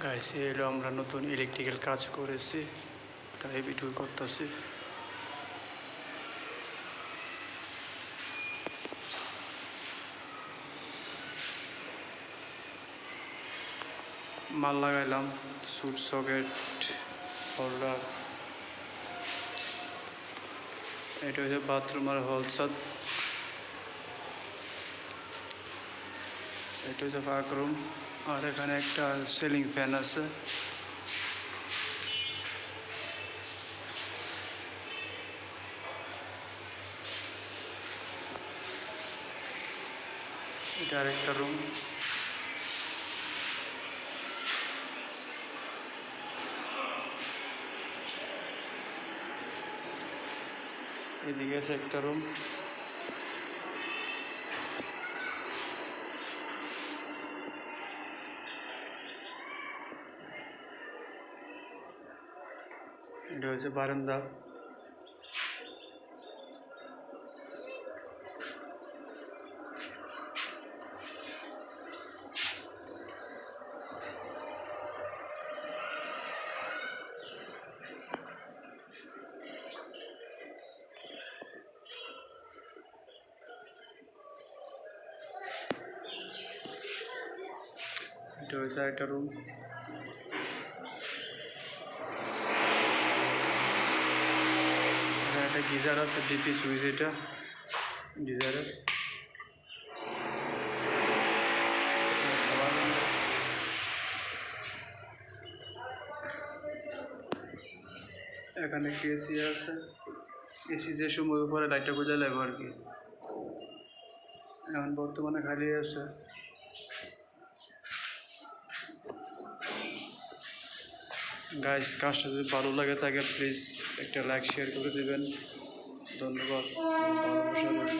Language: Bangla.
গাইস এলো আমরা নতুন ইলেকট্রিক্যাল কাজ করেছি, তাই ভিডিও করতেছি। মাল লাগাইলাম, সুট সকেট হোল্ডার। এটা হচ্ছে বাথরুম আর হলসাদ। এটা হচ্ছে বাথরুম, আর এখানে একটা সিলিং ফ্যান আছে। এটা আরেকটা রুম। এদিকে আছে একটা রুম। এটা হচ্ছে বারান্দা। এটা হচ্ছে একটা রুম। একটা গিজার আছে, ডিপি সুইচ। এটা গিজারের। এখানে একটি এসি আছে। এসি যে সময় পরে লাইটটা বোঝা লাগবে আর কি। এখন বর্তমানে খালি আছে। গাইস, কাজটা যদি ভালো লাগে থাকে প্লিজ একটা লাইক শেয়ার করে দেবেন। ধন্যবাদ, ভালোবাসা রইল।